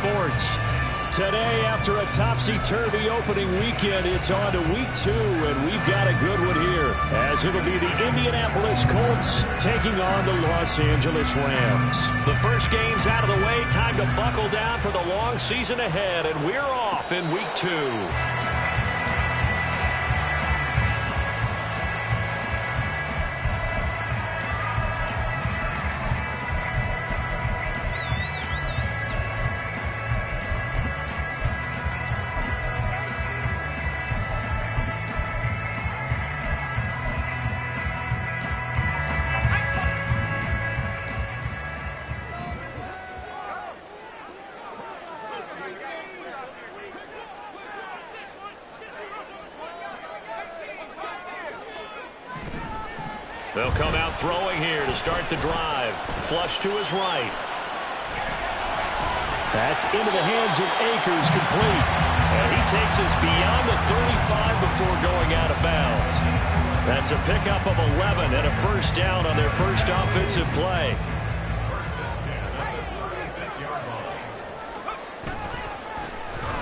Sports. Today, after a topsy-turvy opening weekend, it's on to week 2, and we've got a good one here, as it'll be the Indianapolis Colts taking on the Los Angeles Rams. The first game's out of the way, time to buckle down for the long season ahead, and we're off in week 2. They'll come out throwing here to start the drive. Flush to his right. That's into the hands of Akers, complete. And he takes us beyond the 35 before going out of bounds. That's a pickup of 11 and a first down on their first offensive play.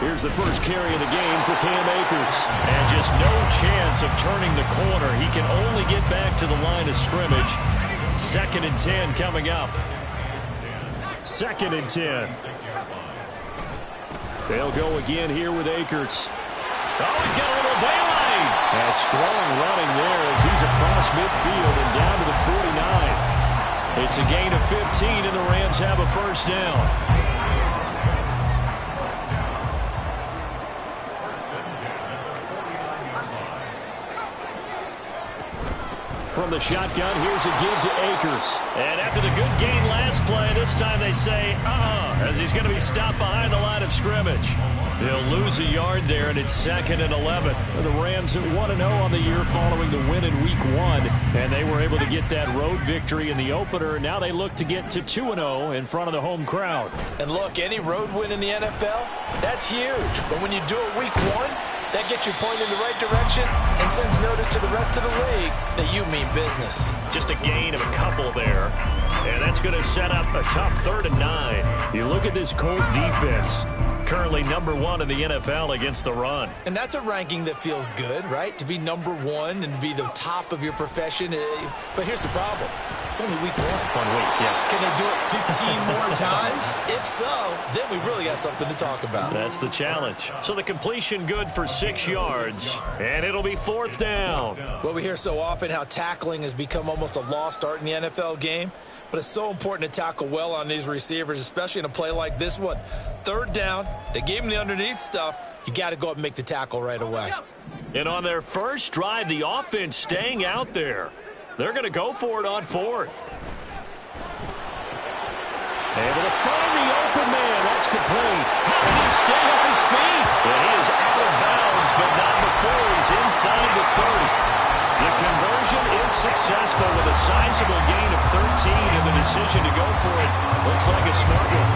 Here's the first carry of the game for Cam Akers. And just no chance of turning the corner. He can only get back to the line of scrimmage. 2nd and 10 coming up. 2nd and 10. They'll go again here with Akers. Oh, he's got a little daylight. A strong running there as he's across midfield and down to the 49. It's a gain of 15, and the Rams have a first down. From the shotgun, here's a give to Akers. And after the good gain last play, this time they say, as he's going to be stopped behind the line of scrimmage. They'll lose a yard there, and it's 2nd and 11. The Rams at 1-0 on the year following the win in Week 1. And they were able to get that road victory in the opener. Now they look to get to 2-0 in front of the home crowd. And look, any road win in the NFL, that's huge. But when you do it Week 1, that gets you pointed in the right direction and sends notice to the rest of the league that you mean business. Just a gain of a couple there. And that's going to set up a tough 3rd and 9. You look at this Colt defense. Currently number 1 in the NFL against the run. And that's a ranking that feels good, right? To be number 1 and be the top of your profession. But here's the problem. It's only week 1. 1 week, yeah. Can they do it 15 more times? If so, then we really got something to talk about. That's the challenge. So the completion good for 6 yards. And it'll be 4th down. Well, we hear so often how tackling has become almost a lost art in the NFL game. But it's so important to tackle well on these receivers, especially in a play like this one. 3rd down, they gave him the underneath stuff. You got to go up and make the tackle right away. And on their first drive, the offense staying out there. They're going to go for it on 4th. Able to find the open man. That's complete. How can he stay on his feet? Well, he is out of bounds, but not before he's inside the 30. The conversion is successful with a sizable gain of 13, and the decision to go for it looks like a smart one.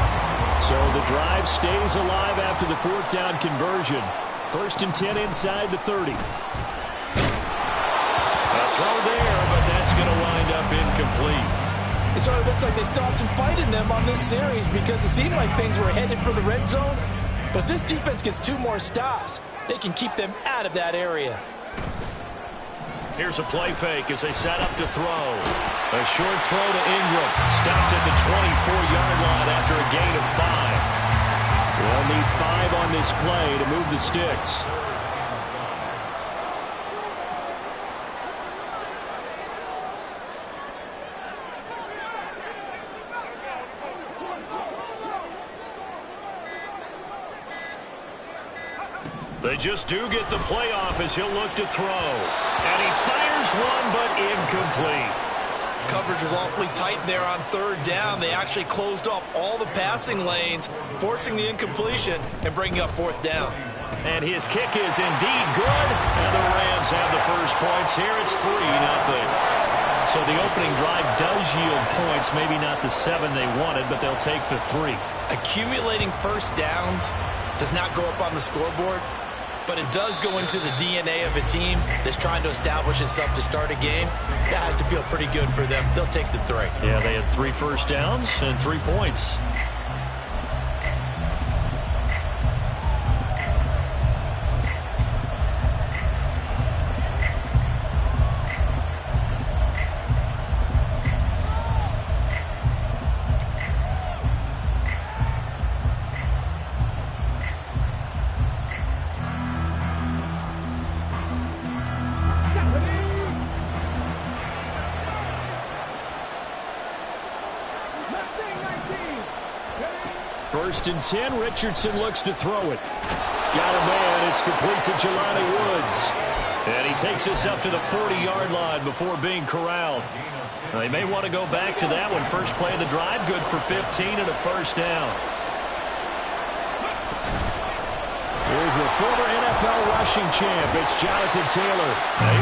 So the drive stays alive after the 4th down conversion. 1st and 10 inside the 30. A throw there, but that's going to wind up incomplete. It sort of looks like they stopped some fight in them on this series because it seemed like things were headed for the red zone. But if this defense gets 2 more stops, they can keep them out of that area. Here's a play fake as they set up to throw. A short throw to Ingram. Stopped at the 24-yard line after a gain of 5. They'll need 5 on this play to move the sticks. They just do get the playoff as he'll look to throw. And he fires one, but incomplete. Coverage was awfully tight there on 3rd down. They actually closed off all the passing lanes, forcing the incompletion and bringing up 4th down. And his kick is indeed good. And the Rams have the first points here. It's 3-0. So the opening drive does yield points. Maybe not the 7 they wanted, but they'll take the 3. Accumulating first downs does not go up on the scoreboard, but it does go into the DNA of a team that's trying to establish itself to start a game. That has to feel pretty good for them. They'll take the 3. Yeah, they had 3 first downs and 3 points. First and 10, Richardson looks to throw it. Got a man, it's complete to Jelani Woods. And he takes this up to the 40-yard line before being corralled. They may want to go back to that one. First play of the drive, good for 15 and a first down. Here's the former NFL rushing champ. It's Jonathan Taylor.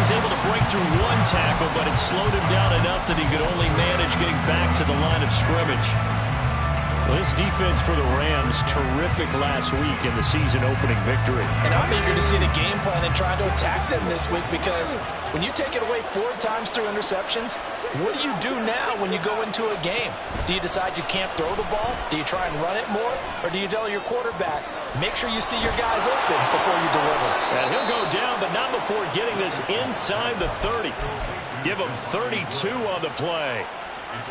He's able to break through one tackle, but it slowed him down enough that he could only manage getting back to the line of scrimmage. Well, this defense for the Rams, terrific last week in the season-opening victory. And I'm eager to see the game plan and trying to attack them this week, because when you take it away 4 times through interceptions, what do you do now when you go into a game? Do you decide you can't throw the ball? Do you try and run it more? Or do you tell your quarterback, make sure you see your guys open before you deliver? And he'll go down, but not before getting this inside the 30. Give him 32 on the play.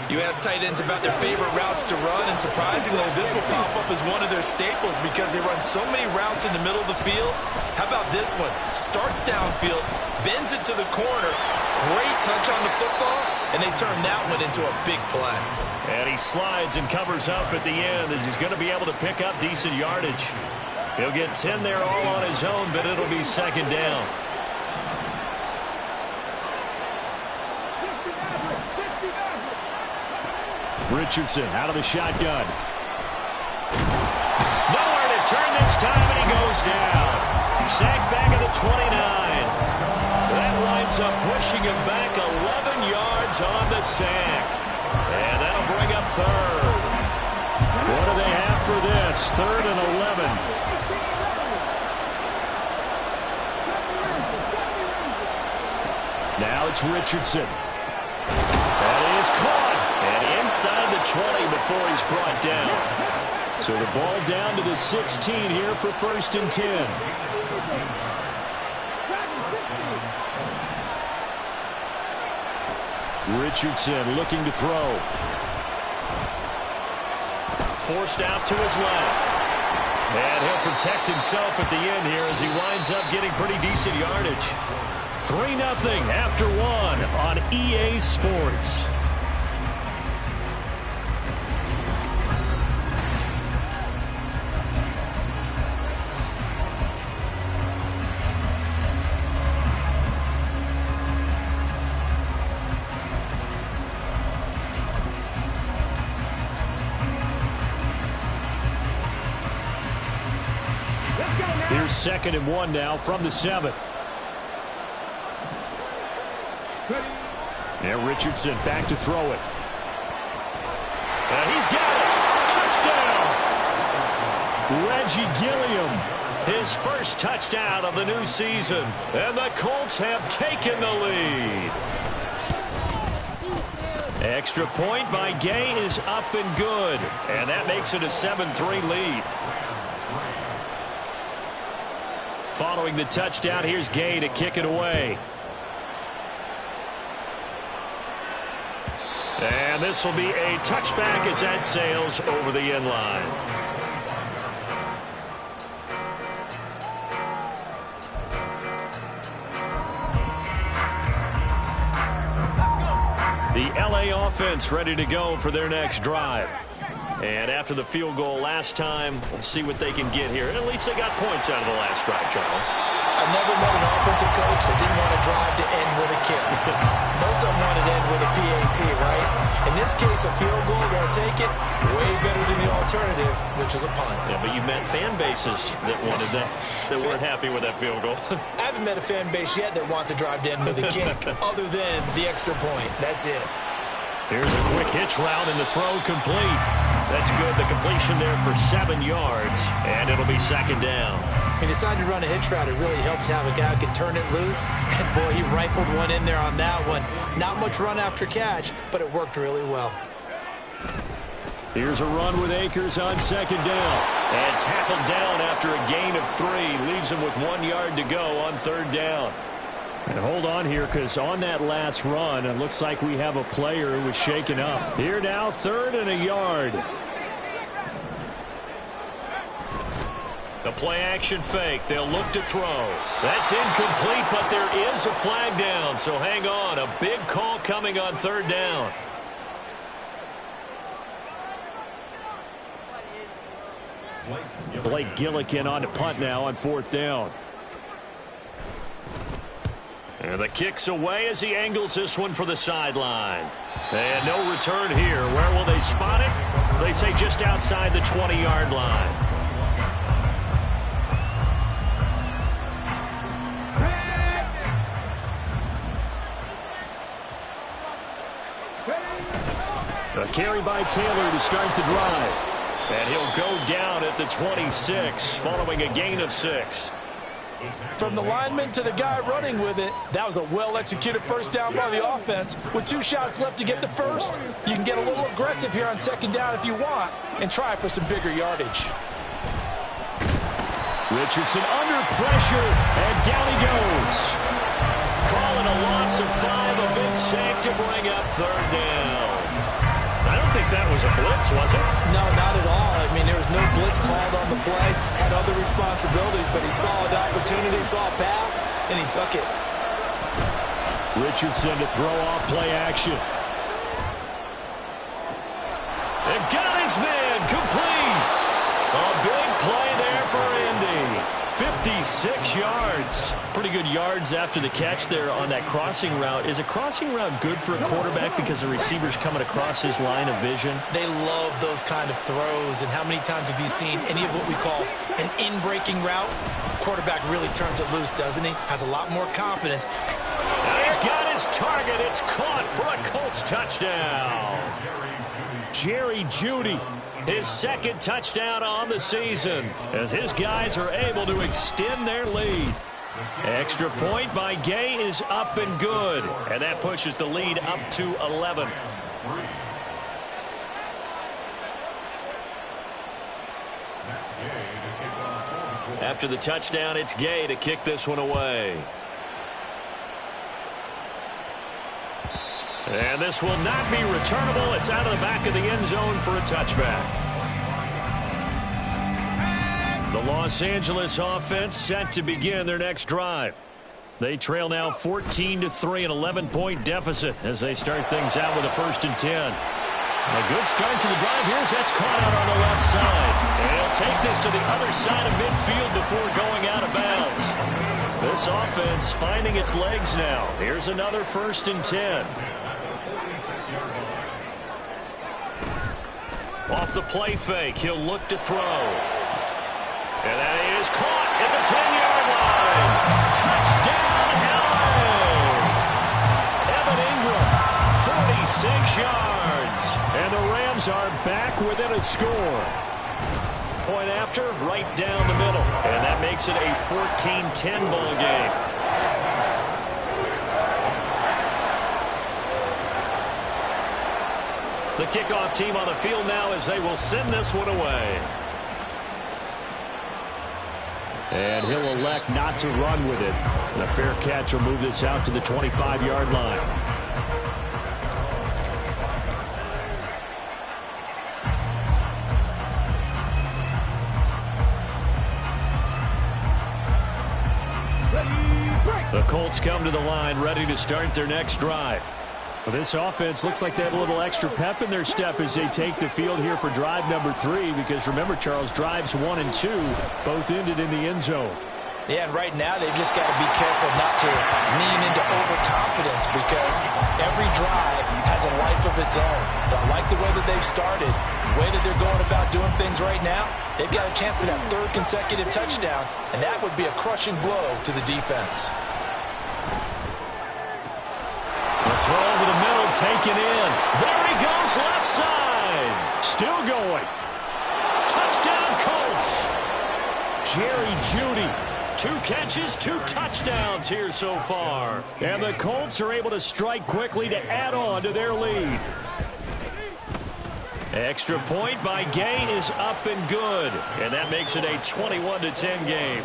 You ask tight ends about their favorite routes to run, and surprisingly, this will pop up as one of their staples because they run so many routes in the middle of the field. How about this one? Starts downfield, bends it to the corner, great touch on the football, and they turn that one into a big play. And he slides and covers up at the end as he's going to be able to pick up decent yardage. He'll get 10 there all on his own, but it'll be second down. Richardson out of the shotgun. Nowhere to turn this time, and he goes down. Sacked back at the 29. That winds up pushing him back 11 yards on the sack. And that'll bring up third. What do they have for this? 3rd and 11. Now it's Richardson. That is caught. And inside the 20 before he's brought down. So the ball down to the 16 here for 1st and 10. Richardson looking to throw. Forced out to his left. And he'll protect himself at the end here as he winds up getting pretty decent yardage. 3-0 after 1 on EA Sports. Here's 2nd and 1 now from the 7. And Richardson back to throw it. And he's got it. Touchdown. Reggie Gilliam, his first touchdown of the new season. And the Colts have taken the lead. Extra point by Gay is up and good. And that makes it a 7-3 lead. Following the touchdown, here's Gay to kick it away. And this will be a touchback as that sails over the end line. The LA offense ready to go for their next drive. And after the field goal last time, we'll see what they can get here. At least they got points out of the last drive, Charles. I've never met an offensive coach that didn't want to drive to end with a kick. Most of them want to end with a PAT, right? In this case, a field goal, they'll take it. Way better than the alternative, which is a punt. Yeah, but you've met fan bases that wanted that weren't happy with that field goal. I haven't met a fan base yet that wants to drive to end with a kick, other than the extra point. That's it. Here's a quick hitch route, and the throw complete. That's good. The completion there for 7 yards, and it'll be second down. He decided to run a hitch route. It really helped to have a guy who could turn it loose. And, boy, he rifled one in there on that one. Not much run after catch, but it worked really well. Here's a run with Akers on second down. And tackled down after a gain of 3. Leaves him with 1 yard to go on third down. And hold on here, because on that last run, it looks like we have a player who was shaken up. Here now, 3rd and a yard. The play action fake. They'll look to throw. That's incomplete, but there is a flag down. So hang on. A big call coming on third down. Blake Gillikin on to punt now on 4th down. And the kick's away as he angles this one for the sideline. And no return here. Where will they spot it? They say just outside the 20-yard line. A carry by Taylor to start the drive. And he'll go down at the 26 following a gain of 6. From the lineman to the guy running with it, that was a well-executed first down by the offense. With 2 shots left to get the first, you can get a little aggressive here on 2nd down if you want and try for some bigger yardage. Richardson under pressure, and down he goes. Calling a loss of 5, a big sack to bring up 3rd down. I don't think that was a blitz, was it? No, not at all. I mean, there was no blitz called on the play. Had other responsibilities, but he saw an opportunity, saw a path, and he took it. Richardson to throw off play action. And got his man complete. A big play there for Indy. 56 yards. Pretty good yards after the catch there on that crossing route. Is a crossing route good for a quarterback because the receiver's coming across his line of vision? They love those kind of throws. And how many times have you seen any of what we call an in-breaking route? Quarterback really turns it loose, doesn't he? Has a lot more confidence. Now he's got his target. It's caught for a Colts touchdown. Jerry Jeudy. His 2nd touchdown on the season as his guys are able to extend their lead. Extra point by Gay is up and good, and that pushes the lead up to 11. After the touchdown, it's Gay to kick this one away. And this will not be returnable. It's out of the back of the end zone for a touchback. The Los Angeles offense set to begin their next drive. They trail now 14-3, an 11-point deficit as they start things out with a 1st and 10. A good start to the drive here as that's caught out on the left side. And he'll take this to the other side of midfield before going out of bounds. This offense finding its legs now. Here's another 1st and 10. Off the play fake, he'll look to throw. And that is caught at the 10-yard line. Touchdown, LA! Evan Ingram, 46 yards. And the Rams are back within a score. Point after, right down the middle. And that makes it a 14-10 ball game. The kickoff team on the field now as they will send this one away. And he'll elect not to run with it. And a fair catch will move this out to the 25-yard line. The Colts come to the line ready to start their next drive. Well, this offense looks like they have a little extra pep in their step as they take the field here for drive number 3 because remember, Charles, drives 1 and 2 both ended in the end zone. Yeah, and right now they've just got to be careful not to lean into overconfidence because every drive has a life of its own. But I like the way that they've started, the way that they're going about doing things right now. They've got a chance for that 3rd consecutive touchdown, and that would be a crushing blow to the defense. Throw over the middle, taken in. There he goes, left side. Still going. Touchdown, Colts. Jerry Jeudy. 2 catches, 2 touchdowns here so far. And the Colts are able to strike quickly to add on to their lead. Extra point by Gay is up and good. And that makes it a 21-10 game.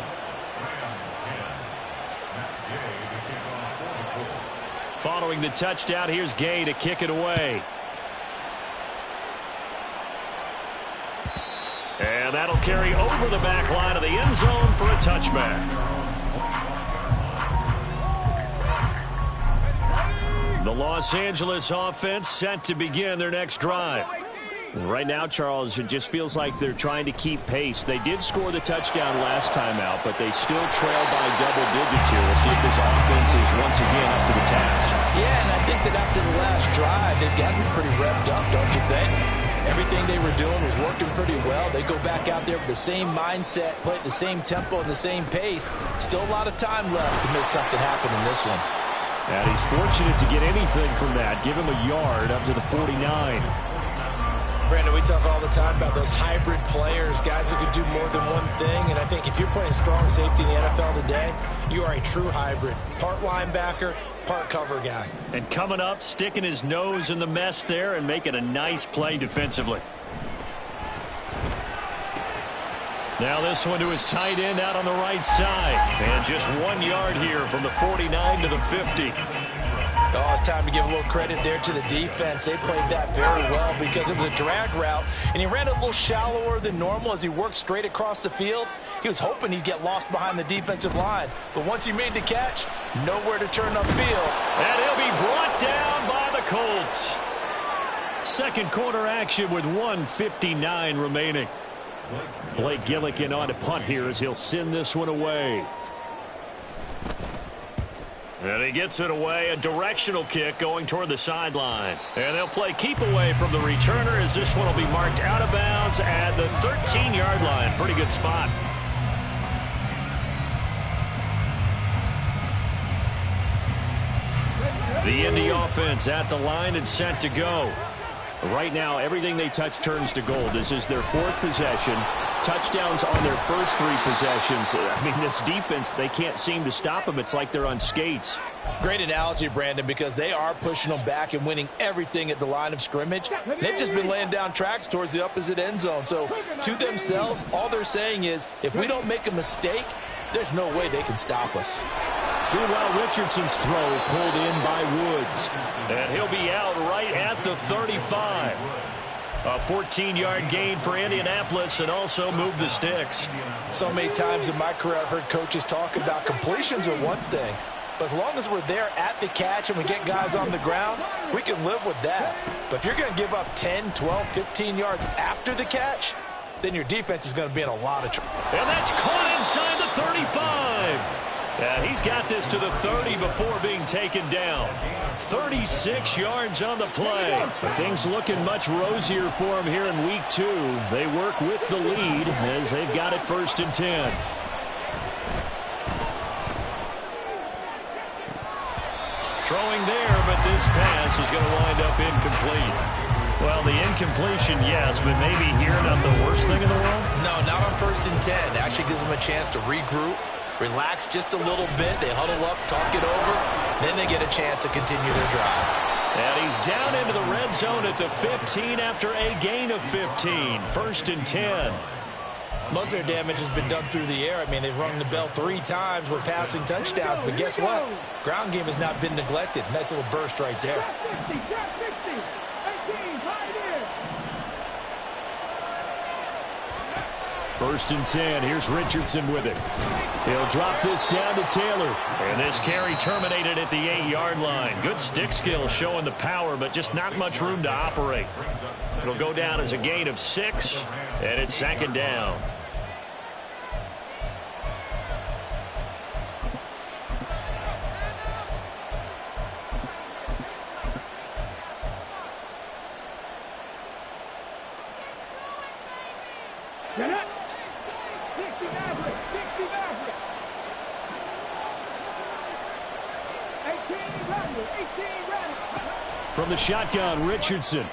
Following the touchdown, here's Gay to kick it away. And that'll carry over the back line of the end zone for a touchback. The Los Angeles offense set to begin their next drive. Right now, Charles, it just feels like they're trying to keep pace. They did score the touchdown last time out, but they still trail by double digits here. We'll see if this offense is once again up to the task. Yeah, and I think that after the last drive, they've got to be pretty revved up, don't you think? Everything they were doing was working pretty well. They go back out there with the same mindset, play at the same tempo and the same pace. Still a lot of time left to make something happen in this one. And he's fortunate to get anything from that. Give him a yard up to the 49. Brandon, we talk all the time about those hybrid players, guys who can do more than one thing. And I think if you're playing strong safety in the NFL today, you are a true hybrid. Part linebacker, part cover guy. And coming up, sticking his nose in the mess there and making a nice play defensively. Now this one to his tight end out on the right side. And just 1 yard here from the 49 to the 50. Oh, it's time to give a little credit there to the defense. They played that very well because it was a drag route, and he ran a little shallower than normal as he worked straight across the field. He was hoping he'd get lost behind the defensive line, but once he made the catch, nowhere to turn upfield. And he'll be brought down by the Colts. Second quarter action with 1:59 remaining. Blake Gillikin on to punt here as he'll send this one away. And he gets it away, a directional kick going toward the sideline. And they'll play keep away from the returner as this one will be marked out of bounds at the 13-yard line. Pretty good spot. The Indy offense at the line and set to go. Right now, everything they touch turns to gold. This is their fourth possession. Touchdowns on their first three possessions. I mean, this defense, they can't seem to stop them. It's like they're on skates. Great analogy, Brandon, because they are pushing them back and winning everything at the line of scrimmage. They've just been laying down tracks towards the opposite end zone. So, to themselves, all they're saying is, if we don't make a mistake, there's no way they can stop us. Meanwhile, Richardson's throw pulled in by Woods. And he'll be out right at the 35. A 14-yard gain for Indianapolis and also move the sticks. So many times in my career I've heard coaches talk about completions are one thing. But as long as we're there at the catch and we get guys on the ground, we can live with that. But if you're going to give up 10, 12, 15 yards after the catch, then your defense is going to be in a lot of trouble. And that's caught inside the 35. And he's got this to the 30 before being taken down. 36 yards on the play. Things looking much rosier for him here in week 2. They work with the lead as they've got it 1st and 10. Throwing there, but this pass is going to wind up incomplete. Well, the incompletion, yes, but maybe here not the worst thing in the world? No, not on 1st and 10. It actually gives them a chance to regroup, relax just a little bit. They huddle up, talk it over. Then they get a chance to continue their drive. And he's down into the red zone at the 15 after a gain of 15. 1st and 10. Most of their damage has been done through the air. I mean, they've rung the bell 3 times with passing touchdowns. But guess what? Ground game has not been neglected. Nice little burst right there. First and 10. Here's Richardson with it. He'll drop this down to Taylor. And this carry terminated at the 8-yard line. Good stick skill showing the power, but just not much room to operate. It'll go down as a gain of 6, and it's 2nd down. From the shotgun, Richardson.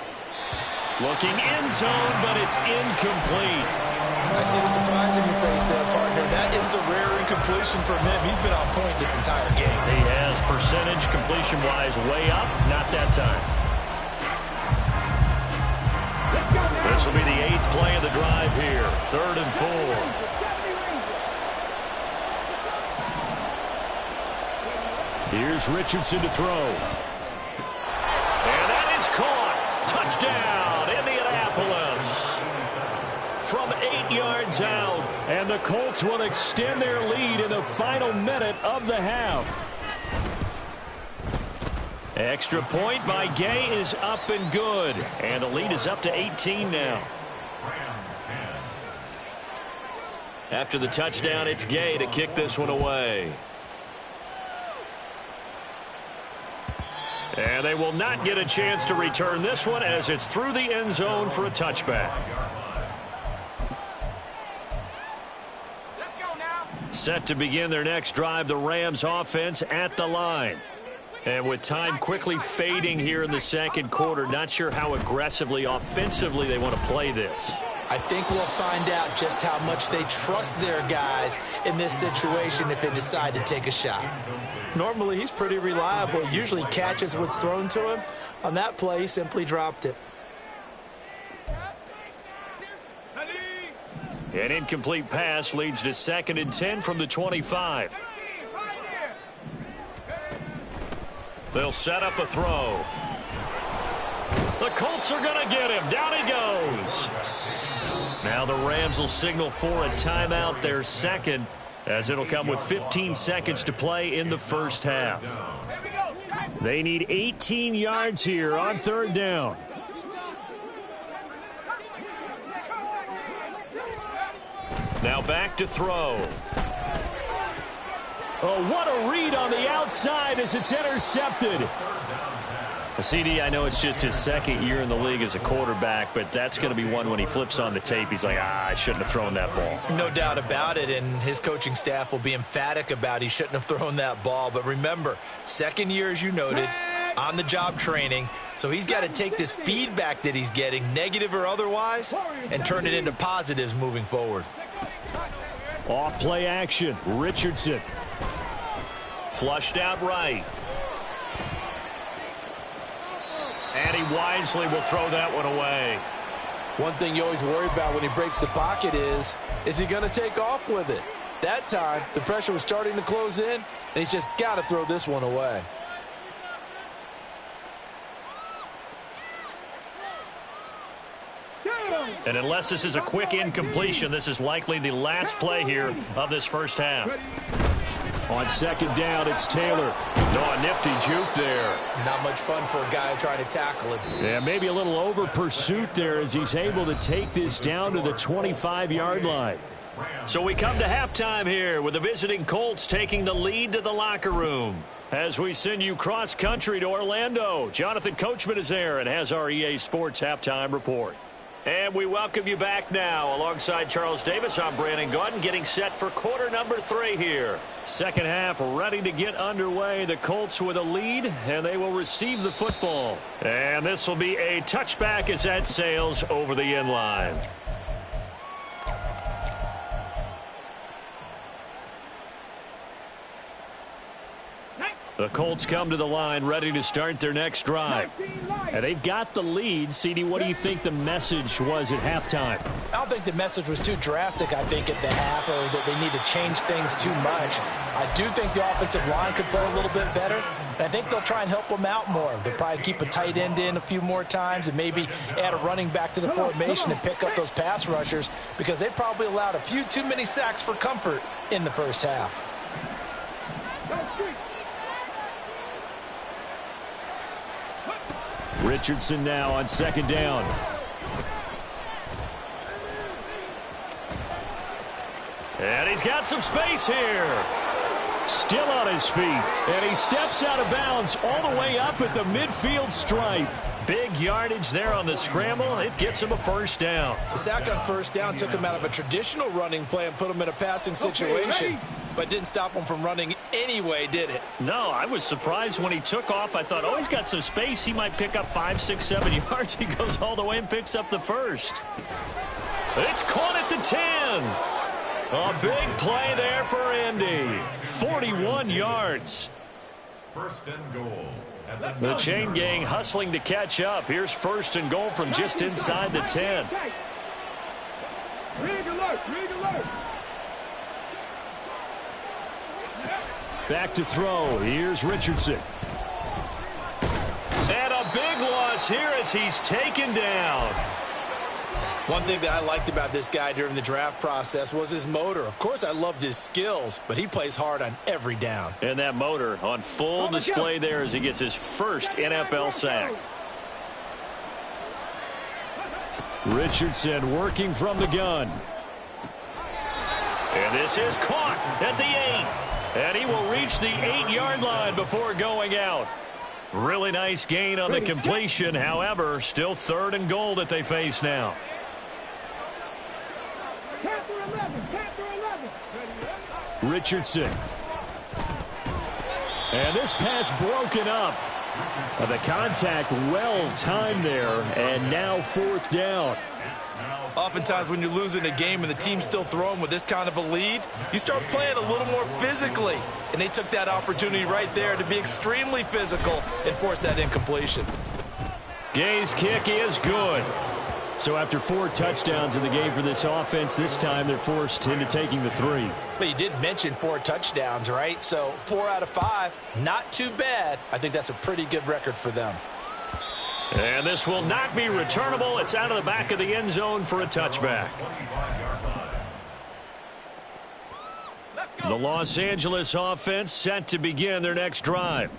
Looking end zone, but it's incomplete. I see the surprise in your face there, partner. That is a rare incompletion from him. He's been on point this entire game. He has percentage completion-wise way up. Not that time. This will be the 8th play of the drive here. 3rd and 4. Here's Richardson to throw. And that is caught. Touchdown, Indianapolis. From 8 yards out. And the Colts will extend their lead in the final minute of the half. Extra point by Gay is up and good. And the lead is up to 18 now. After the touchdown, it's Gay to kick this one away. And they will not get a chance to return this one as it's through the end zone for a touchback. Set to begin their next drive, the Rams offense at the line. And with time quickly fading here in the second quarter, not sure how aggressively, offensively they want to play this. I think we'll find out just how much they trust their guys in this situation if they decide to take a shot. Normally, he's pretty reliable. He usually catches what's thrown to him. On that play, he simply dropped it. An incomplete pass leads to 2nd and 10 from the 25. They'll set up a throw. The Colts are going to get him. Down he goes. Now the Rams will signal for a timeout, their second, as it'll come with 15 seconds to play in the first half. They need 18 yards here on 3rd down. Now back to throw. Oh, what a read on the outside as it's intercepted. CD, I know it's just his 2nd year in the league as a quarterback, but that's going to be one when he flips on the tape. He's like, I shouldn't have thrown that ball. No doubt about it, and his coaching staff will be emphatic about he shouldn't have thrown that ball. But remember, 2nd year, as you noted, on-the-job training, so he's got to take this feedback that he's getting, negative or otherwise, and turn it into positives moving forward. Off play action, Richardson. Flushed out right. And he wisely will throw that one away. One thing you always worry about when he breaks the pocket is he going to take off with it? That time, the pressure was starting to close in, and he's just got to throw this one away. And unless this is a quick incompletion, this is likely the last play here of this first half. On 2nd down, it's Taylor. Oh, a nifty juke there. Not much fun for a guy trying to tackle him. Yeah, maybe a little over pursuit there as he's able to take this down to the 25-yard line. So we come to halftime here with the visiting Colts taking the lead to the locker room. As we send you cross-country to Orlando, Jonathan Coachman is there and has our EA Sports halftime report. And we welcome you back now. Alongside Charles Davis, I'm Brandon Gordon, getting set for quarter number 3 here. Second half ready to get underway. The Colts with a lead, and they will receive the football. And this will be a touchback as that sails over the end line. The Colts come to the line ready to start their next drive. And they've got the lead. CD, what do you think the message was at halftime? I don't think the message was too drastic, I think, at the half, or that they need to change things too much. I do think the offensive line could play a little bit better. And I think they'll try and help them out more. They'll probably keep a tight end in a few more times and maybe add a running back to the formation and pick up those pass rushers, because they probably allowed a few too many sacks for comfort in the first half. Richardson now on 2nd down. And he's got some space here. Still on his feet. And he steps out of bounds all the way up at the midfield stripe. Big yardage there on the scramble. It gets him a first down. The sack on first down took him out of a traditional running play and put him in a passing situation, but didn't stop him from running anyway, did it? No, I was surprised when he took off. I thought, oh, he's got some space. He might pick up 5, 6, 7 yards. He goes all the way and picks up the first. It's caught at the 10. A big play there for Andy. 41 yards. First and goal. The chain gang hustling to catch up. Here's 1st and goal from just inside the 10. Back to throw. Here's Richardson. And a big loss here as he's taken down. One thing that I liked about this guy during the draft process was his motor. Of course, I loved his skills, but he plays hard on every down. And that motor on full display there as he gets his first NFL sack. Richardson working from the gun. And this is caught at the 8. And he will reach the 8-yard line before going out. Really nice gain on the completion. However, still 3rd and goal that they face now. Richardson. And this pass broken up. The contact well timed there, and now 4th down. Oftentimes when you're losing a game and the team's still throwing with this kind of a lead, you start playing a little more physically. And they took that opportunity right there to be extremely physical and force that incompletion. Gay's kick is good. So after 4 touchdowns in the game for this offense, this time they're forced into taking the 3. But you did mention 4 touchdowns, right? So 4 out of 5, not too bad. I think that's a pretty good record for them. And this will not be returnable. It's out of the back of the end zone for a touchback. The Los Angeles offense set to begin their next drive.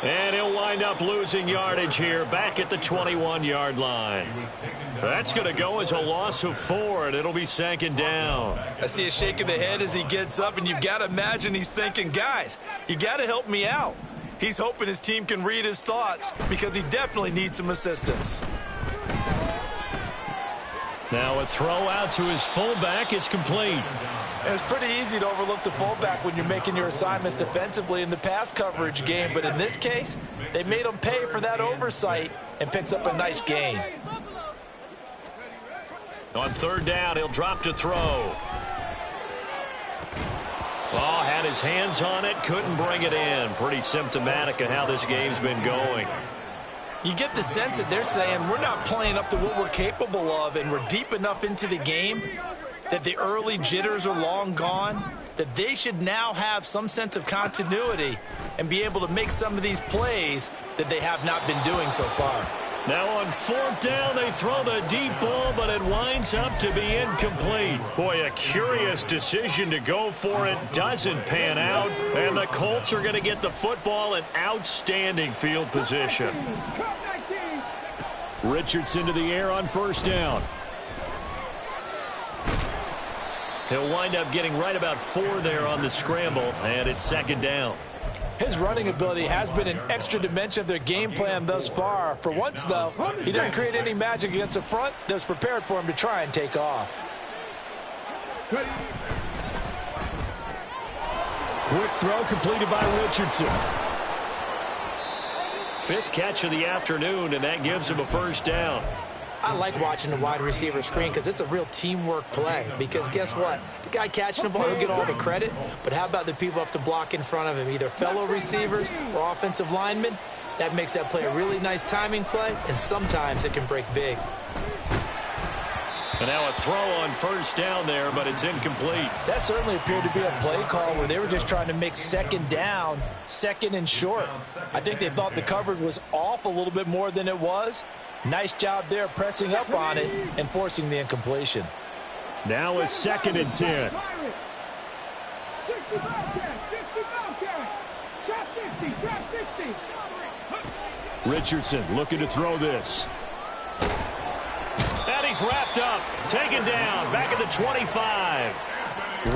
And he'll wind up losing yardage here back at the 21-yard line. That's going to go as a loss of 4, and it'll be 2nd down. I see a shake of the head as he gets up, and you've got to imagine he's thinking, guys, you got to help me out. He's hoping his team can read his thoughts because he definitely needs some assistance. Now a throw out to his fullback is complete. And it's pretty easy to overlook the fullback when you're making your assignments defensively in the pass coverage game. But in this case, they made him pay for that oversight and picks up a nice gain. On 3rd down, he'll drop to throw. Oh, had his hands on it, couldn't bring it in. Pretty symptomatic of how this game's been going. You get the sense that they're saying we're not playing up to what we're capable of, and we're deep enough into the game that the early jitters are long gone, that they should now have some sense of continuity and be able to make some of these plays that they have not been doing so far. Now on 4th down, they throw the deep ball, but it winds up to be incomplete. Boy, a curious decision to go for it. Doesn't pan out, and the Colts are going to get the football in outstanding field position. Richardson to the air on 1st down. He'll wind up getting right about 4 there on the scramble, and it's 2nd down. His running ability has been an extra dimension of their game plan thus far. For once, though, he didn't create any magic against the front that was prepared for him to try and take off. Quick throw completed by Richardson. 5th catch of the afternoon, and that gives him a 1st down. I like watching the wide receiver screen because it's a real teamwork play. Because guess what? The guy catching the ball, he'll get all the credit. But how about the people up to block in front of him, either fellow receivers or offensive linemen? That makes that play a really nice timing play, and sometimes it can break big. And now a throw on 1st down there, but it's incomplete. That certainly appeared to be a play call where they were just trying to make 2nd down, 2nd and short. I think they thought the coverage was off a little bit more than it was. Nice job there pressing up on it and forcing the incompletion. Now a 2nd and 10. Richardson looking to throw this. And he's wrapped up, taken down, back at the 25.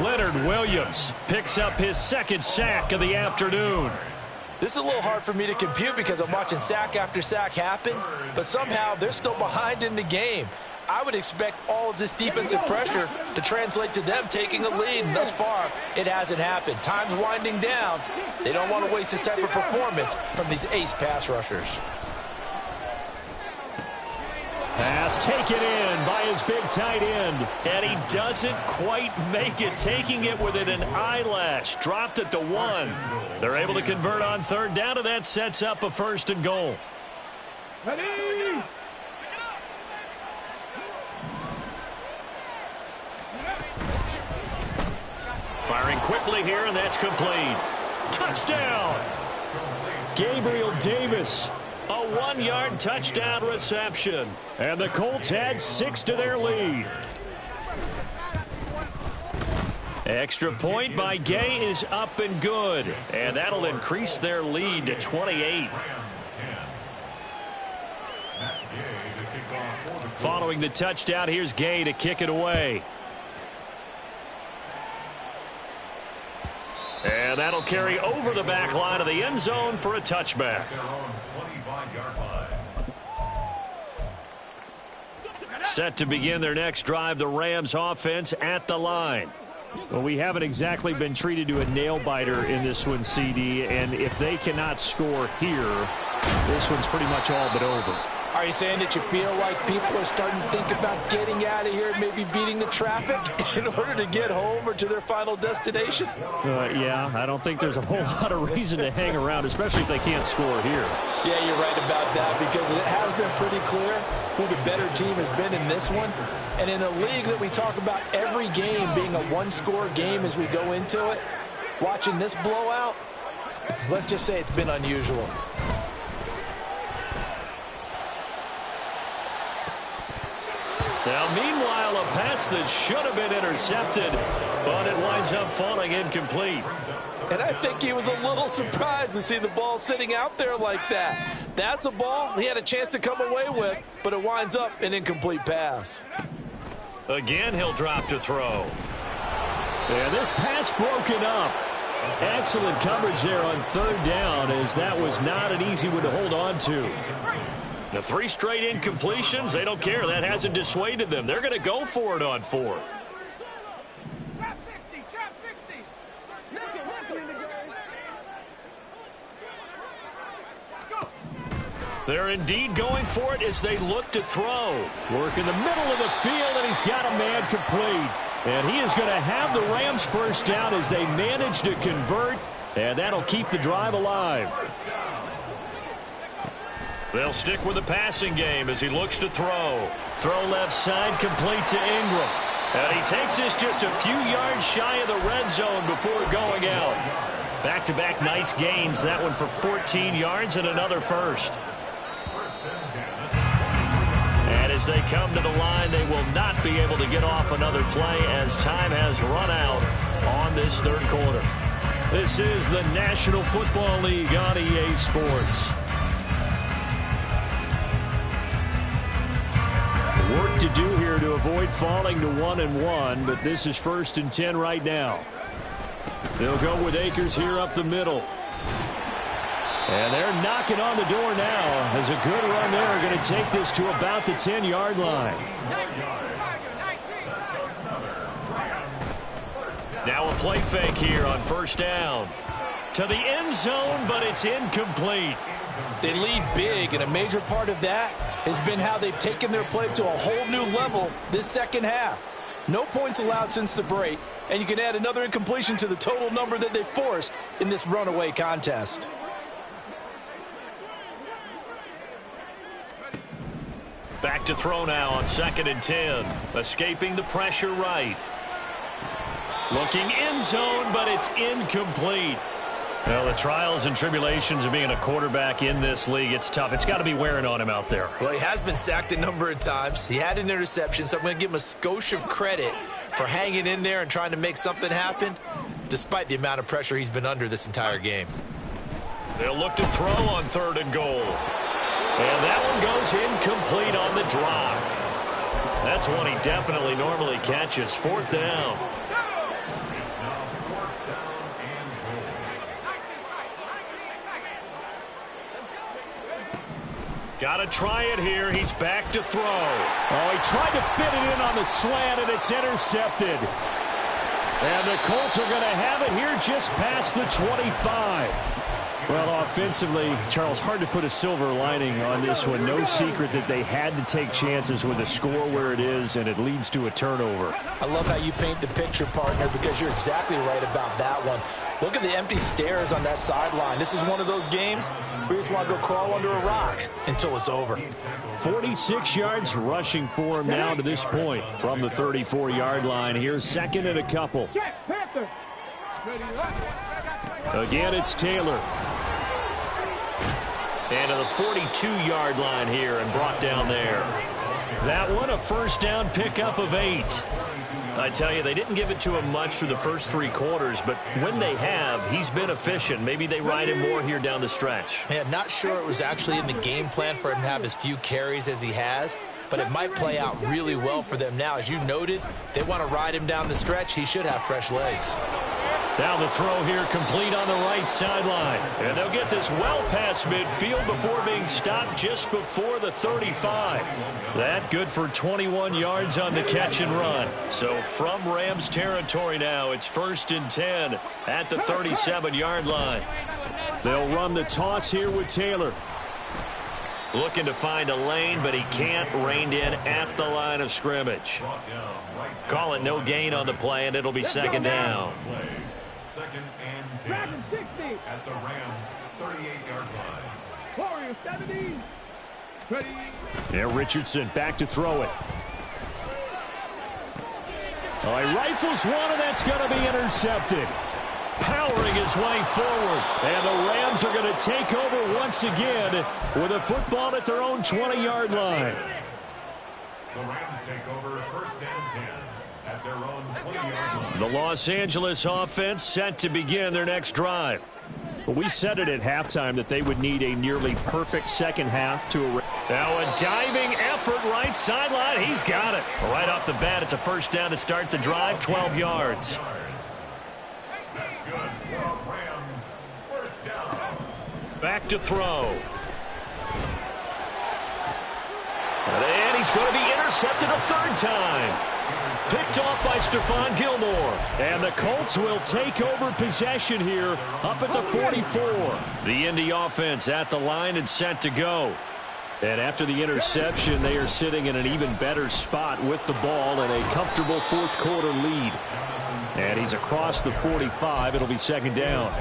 Leonard Williams picks up his 2nd sack of the afternoon. This is a little hard for me to compute because I'm watching sack after sack happen, but somehow they're still behind in the game. I would expect all of this defensive pressure to translate to them taking a lead, and thus far, it hasn't happened. Time's winding down. They don't want to waste this type of performance from these ace pass rushers. Pass taken in by his big tight end. And he doesn't quite make it, taking it within an eyelash. Dropped at the 1. They're able to convert on 3rd down, and that sets up a 1st and goal. Ready? Firing quickly here, and that's complete. Touchdown! Gabriel Davis A 1-yard touchdown reception. And the Colts add 6 to their lead. Extra point by Gay is up and good. And that'll increase their lead to 28. Following the touchdown, here's Gay to kick it away. And that'll carry over the back line of the end zone for a touchback. Set to begin their next drive, the Rams offense at the line. Well, we haven't exactly been treated to a nail-biter in this one, CD, and if they cannot score here, this one's pretty much all but over. Are you saying that you feel like people are starting to think about getting out of here, maybe beating the traffic in order to get home or to their final destination? Yeah, I don't think there's a whole lot of reason to hang around, especially if they can't score here. Yeah, you're right about that, because it has been pretty clear who the better team has been in this one. And in a league that we talk about every game being a one-score game as we go into it, watching this blowout, let's just say it's been unusual. Now, meanwhile, a pass that should have been intercepted, but it winds up falling incomplete. And I think he was a little surprised to see the ball sitting out there like that. That's a ball he had a chance to come away with, but it winds up an incomplete pass. Again, he'll drop to throw. And this pass broken up. Excellent coverage there on third down, as that was not an easy one to hold on to. The 3 straight incompletions, they don't care. That hasn't dissuaded them. They're going to go for it on 4th. Trap 60, trap 60. They're indeed going for it as they look to throw. Work in the middle of the field, and he's got a man complete. And he is going to have the Rams first down as they manage to convert, and that'll keep the drive alive. They'll stick with the passing game as he looks to throw. Throw left side, complete to Ingram. And he takes this just a few yards shy of the red zone before going out. Back-to-back nice gains. That one for 14 yards and another first. And as they come to the line, they will not be able to get off another play as time has run out on this third quarter. This is the National Football League on EA Sports. Work to do here to avoid falling to 1-1, but this is 1st and 10 right now. They'll go with Akers here up the middle. And they're knocking on the door now as a good run there are going to take this to about the 10-yard line. Now a play fake here on 1st down. To the end zone, but it's incomplete. They lead big, and a major part of that has been how they've taken their play to a whole new level this second half. No points allowed since the break, and you can add another incompletion to the total number that they forced in this runaway contest. Back to throw now on 2nd and 10. Escaping the pressure right. Looking end zone, but it's incomplete. Well, the trials and tribulations of being a quarterback in this league, it's tough. It's got to be wearing on him out there. Well, he has been sacked a number of times. He had an interception, so I'm going to give him a skosh of credit for hanging in there and trying to make something happen, despite the amount of pressure he's been under this entire game. They'll look to throw on 3rd and goal. And that one goes incomplete on the drop. That's one he definitely normally catches. 4th down. Got to try it here. He's back to throw. Oh, he tried to fit it in on the slant, and it's intercepted. And the Colts are going to have it here just past the 25. Well, offensively, Charles, hard to put a silver lining on this one. No secret that they had to take chances with a score where it is, and it leads to a turnover. I love how you paint the picture, partner, because you're exactly right about that one. Look at the empty stares on that sideline. This is one of those games where you just want to go crawl under a rock until it's over. 46 yards rushing for him now to this point from the 34-yard line. Here's 2nd and a couple. Again, it's Taylor. And to the 42-yard line here and brought down there. That one a first down pickup of 8. I tell you, they didn't give it to him much through the first 3 quarters, but when they have, he's been efficient. Maybe they ride him more here down the stretch. Yeah, not sure it was actually in the game plan for him to have as few carries as he has, but it might play out really well for them now. As you noted, if they want to ride him down the stretch, he should have fresh legs. Now the throw here complete on the right sideline. And they'll get this well past midfield before being stopped just before the 35. That good for 21 yards on the catch and run. So from Rams territory now, it's 1st and 10 at the 37-yard line. They'll run the toss here with Taylor. Looking to find a lane, but he can't. Reined in at the line of scrimmage. Call it no gain on the play, and it'll be 2nd down. 2nd and 10 at the Rams 38-yard line. Warriors 70. Ready. Yeah, Richardson back to throw it. Oh, he rifles one, and that's going to be intercepted. Powering his way forward. And the Rams are going to take over once again with a football at their own 20-yard line. The Rams take over 1st and 10 at their own 20-yard line. The Los Angeles offense set to begin their next drive. We said it at halftime that they would need a nearly perfect second half to arrest. Now a diving effort right sideline. He's got it. Right off the bat, it's a first down to start the drive, 12 yards. That's good for Rams. 1st down. Back to throw. And he's going to be intercepted a 3rd time. Picked off by Stephon Gilmore. And the Colts will take over possession here up at the 44. The Indy offense at the line and set to go. And after the interception, they are sitting in an even better spot with the ball and a comfortable 4th quarter lead. And he's across the 45. It'll be 2nd down.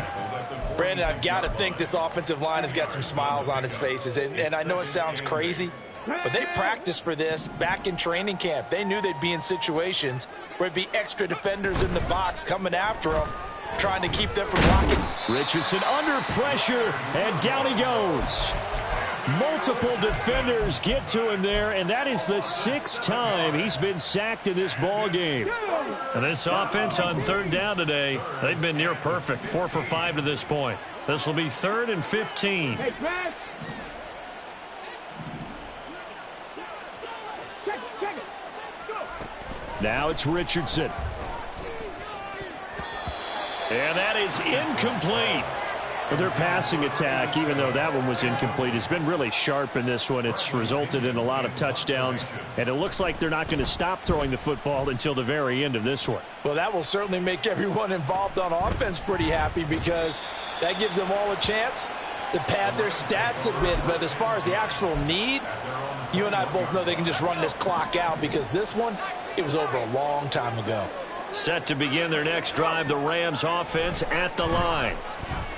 Brandon, I've got to think this offensive line has got some smiles on its faces. And I know it sounds crazy, but they practiced for this back in training camp. They knew they'd be in situations where it'd be extra defenders in the box coming after them, trying to keep them from blocking. Richardson under pressure, and down he goes. Multiple defenders get to him there, and that is the 6th time he's been sacked in this ball game. And this offense on 3rd down today, they've been near perfect, 4 for 5 to this point. This will be 3rd and 15. Hey, Brad. Check it. Let's go. Now it's Richardson. And that is incomplete. But their passing attack, even though that one was incomplete, has been really sharp in this one. It's resulted in a lot of touchdowns, and it looks like they're not going to stop throwing the football until the very end of this one. Well, that will certainly make everyone involved on offense pretty happy, because that gives them all a chance to pad their stats a bit. But as far as the actual need, you and I both know they can just run this clock out, because this one, it was over a long time ago. Set to begin their next drive, the Rams offense at the line.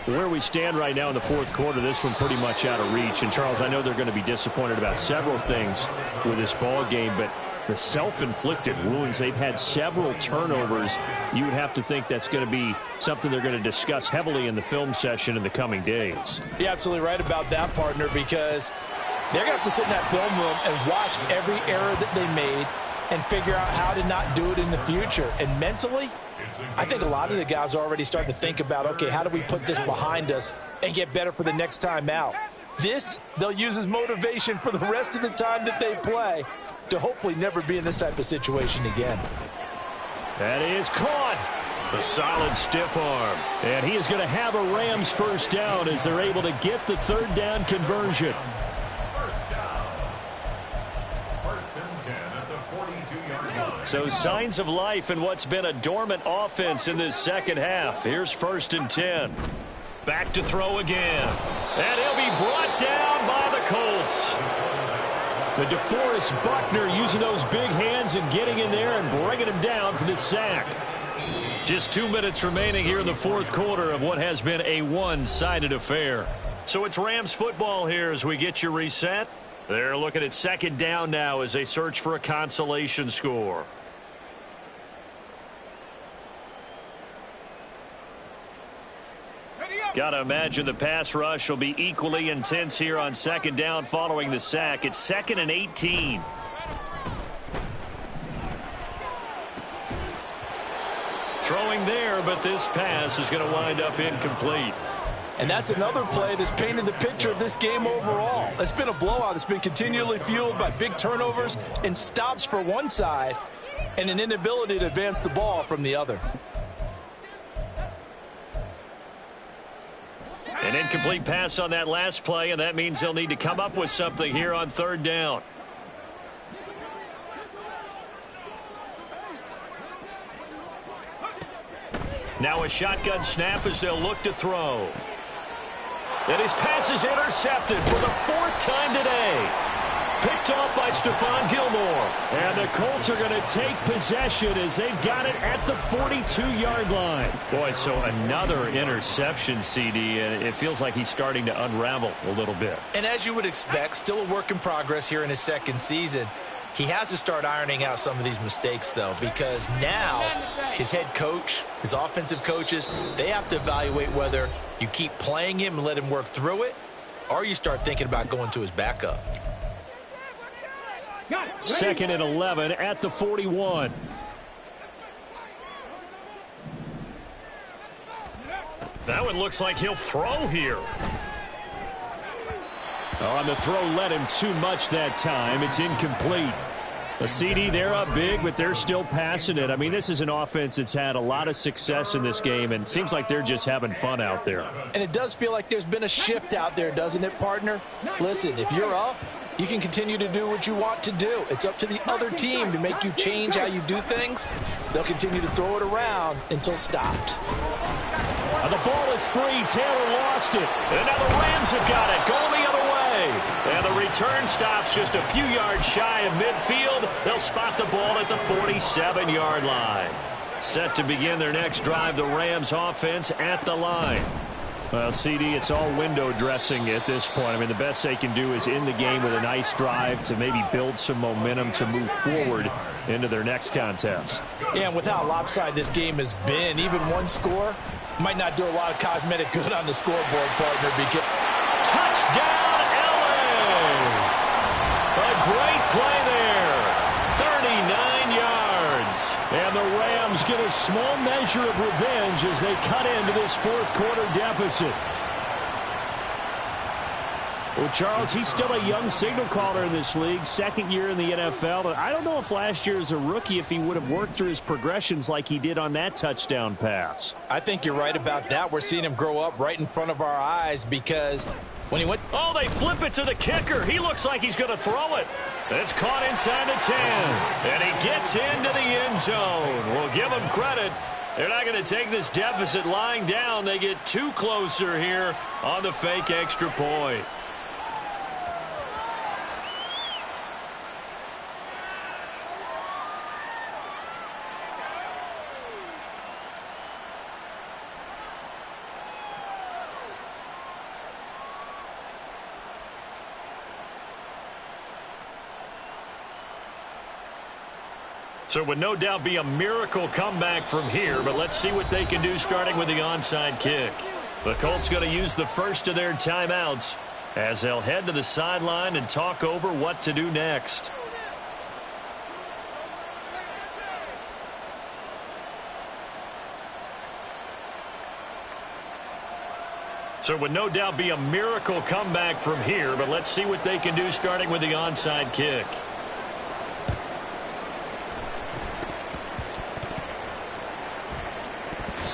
Where we stand right now in the 4th quarter, this one pretty much out of reach. And, Charles, I know they're going to be disappointed about several things with this ball game, but the self-inflicted wounds, they've had several turnovers. You would have to think that's going to be something they're going to discuss heavily in the film session in the coming days. You're absolutely right about that, partner, because they're going to have to sit in that film room and watch every error that they made and figure out how to not do it in the future. And mentally, I think a lot of the guys are already starting to think about, okay, how do we put this behind us and get better for the next time out? This, they'll use as motivation for the rest of the time that they play to hopefully never be in this type of situation again. That is caught. A solid stiff arm. And he is going to have a Rams first down as they're able to get the 3rd down conversion. 1st down. 1st and 10 at the 42-yard line. So signs of life in what's been a dormant offense in this second half. Here's 1st and 10. Back to throw again. And he'll be brought down by the Colts. The DeForest Buckner using those big hands and getting in there and bringing him down for the sack. Just 2 minutes remaining here in the 4th quarter of what has been a one-sided affair. So it's Rams football here as we get you reset. They're looking at 2nd down now as they search for a consolation score. Ready up. Got to imagine the pass rush will be equally intense here on second down following the sack. It's 2nd and 18. Throwing there, but this pass is going to wind up incomplete. And that's another play that's painted the picture of this game overall. It's been a blowout. It's been continually fueled by big turnovers and stops for one side and an inability to advance the ball from the other. An incomplete pass on that last play, and that means they'll need to come up with something here on 3rd down. Now a shotgun snap as they'll look to throw. And his pass is intercepted for the 4th time today. Picked off by Stephon Gilmore. And the Colts are going to take possession as they've got it at the 42-yard line. Boy, so another interception, CD, and it feels like he's starting to unravel a little bit. And as you would expect, still a work in progress here in his 2nd season. He has to start ironing out some of these mistakes, though, because now his head coach, his offensive coaches, they have to evaluate whether you keep playing him and let him work through it, or you start thinking about going to his backup. 2nd and 11 at the 41. That one looks like he'll throw here. On the throw, led him too much that time. It's incomplete. The CD, they're up big, but they're still passing it. I mean, this is an offense that's had a lot of success in this game, and it seems like they're just having fun out there. And it does feel like there's been a shift out there, doesn't it, partner? Listen, if you're up, you can continue to do what you want to do. It's up to the other team to make you change how you do things. They'll continue to throw it around until stopped. And the ball is free. Taylor lost it. And now the Rams have got it. Going the other way. And the return stops just a few yards shy of midfield. They'll spot the ball at the 47-yard line. Set to begin their next drive, the Rams offense at the line. Well, CD, it's all window dressing at this point. I mean, the best they can do is end the game with a nice drive to maybe build some momentum to move forward into their next contest. Yeah, and with how lopsided this game has been, even one score might not do a lot of cosmetic good on the scoreboard, partner. Because touchdown, LA! A great play there. 39 yards. And the Rams get a small measure of revenge as they cut into this 4th quarter deficit. Well, Charles, he's still a young signal caller in this league, 2nd year in the NFL. I don't know if last year as a rookie, if he would have worked through his progressions like he did on that touchdown pass. I think you're right about that. We're seeing him grow up right in front of our eyes because when he went... Oh, they flip it to the kicker. He looks like he's going to throw it. It's caught inside the 10. And he gets into the end zone. We'll give him credit. They're not going to take this deficit lying down. They get 2 closer here on the fake extra point. So it would no doubt be a miracle comeback from here, but let's see what they can do starting with the onside kick. The Colts going to use the first of their timeouts as they'll head to the sideline and talk over what to do next. So it would no doubt be a miracle comeback from here, but let's see what they can do starting with the onside kick.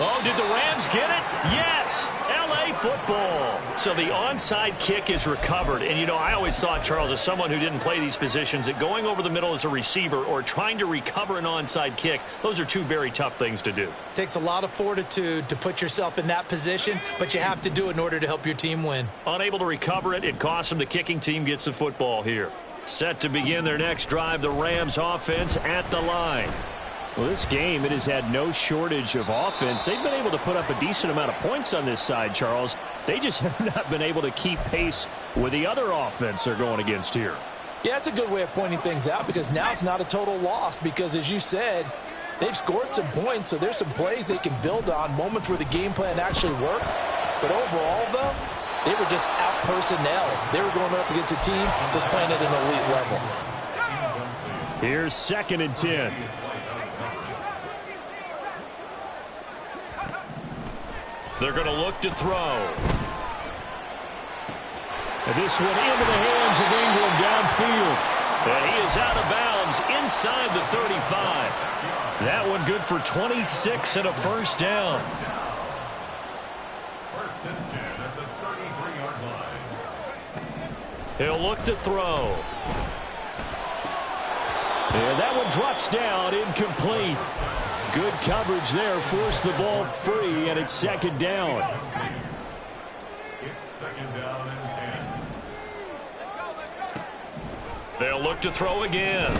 Oh, did the Rams get it? Yes! L.A. football. So the onside kick is recovered. And, you know, I always thought, Charles, as someone who didn't play these positions, that going over the middle as a receiver or trying to recover an onside kick, those are 2 very tough things to do. Takes a lot of fortitude to put yourself in that position, but you have to do it in order to help your team win. Unable to recover it, it costs them. The kicking team gets the football here. Set to begin their next drive, the Rams offense at the line. Well, this game, it has had no shortage of offense. They've been able to put up a decent amount of points on this side, Charles. They just have not been able to keep pace with the other offense they're going against here. Yeah, that's a good way of pointing things out because now it's not a total loss because, as you said, they've scored some points, so there's some plays they can build on, moments where the game plan actually worked. But overall, though, they were just out-personnel. They were going up against a team that's playing at an elite level. Here's 2nd and 10. They're going to look to throw. And this one into the hands of Ingram downfield. And he is out of bounds inside the 35. That one good for 26 and a first down. First and 10 at the 33-yard line. He'll look to throw. And that one drops down, incomplete. Good coverage there, forced the ball free, and it's 2nd down. It's 2nd down and 10. They'll look to throw again.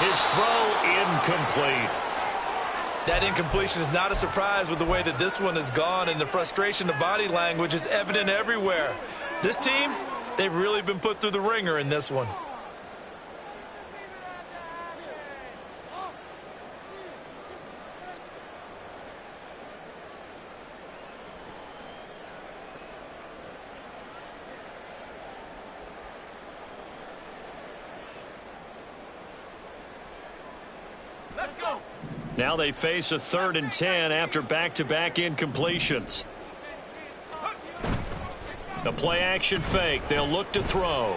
His throw incomplete. That incompletion is not a surprise with the way that this one has gone, and the frustration of body language is evident everywhere. This team, they've really been put through the ringer in this one. Now they face a 3rd and 10 after back-to-back incompletions. The play-action fake. They'll look to throw.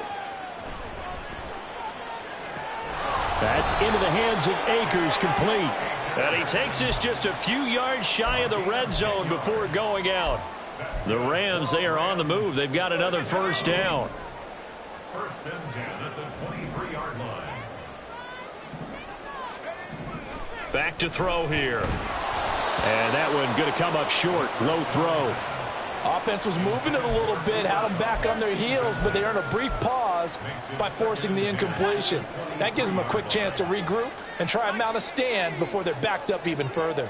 That's into the hands of Akers, complete. And he takes this just a few yards shy of the red zone before going out. The Rams, they are on the move. They've got another first down. First and 10 at the 23-yard line. Back to throw here. And that one going to come up short. Low throw. Offense was moving it a little bit, had them back on their heels, but they earned a brief pause by forcing the incompletion. That gives them a quick chance to regroup and try and mount a stand before they're backed up even further.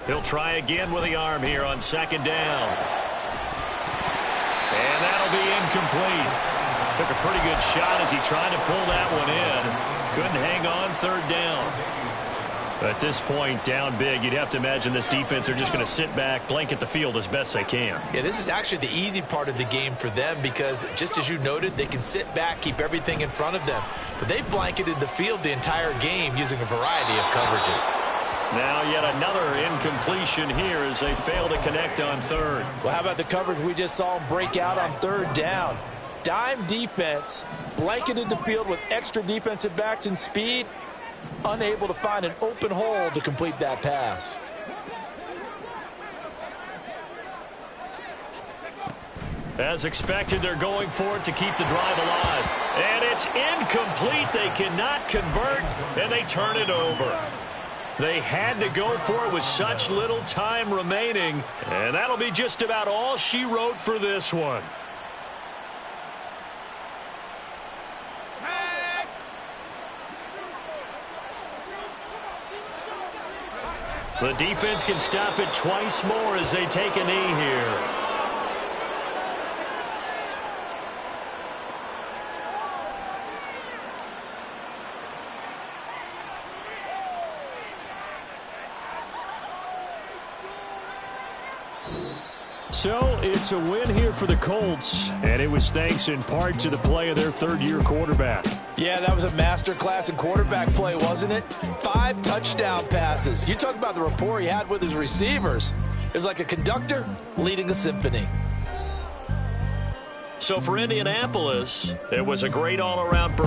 He'll try again with the arm here on 2nd down. And that'll be incomplete. Took a pretty good shot as he tried to pull that one in. Couldn't hang on 3rd down. At this point, down big, you'd have to imagine this defense are just going to sit back, blanket the field as best they can. Yeah, this is actually the easy part of the game for them because, just as you noted, they can sit back, keep everything in front of them. But they've blanketed the field the entire game using a variety of coverages. Now yet another incompletion here as they fail to connect on 3rd. Well, how about the coverage we just saw them break out on 3rd down? Dime defense, blanketed the field with extra defensive backs and speed, unable to find an open hole to complete that pass. As expected, they're going for it to keep the drive alive. And it's incomplete. They cannot convert, and they turn it over. They had to go for it with such little time remaining, and that'll be just about all she wrote for this one. The defense can stop it twice more as they take a knee here. So it's a win here for the Colts, and it was thanks in part to the play of their 3rd-year quarterback. Yeah, that was a masterclass in quarterback play, wasn't it? 5 touchdown passes. You talk about the rapport he had with his receivers. It was like a conductor leading a symphony. So for Indianapolis, it was a great all-around performance.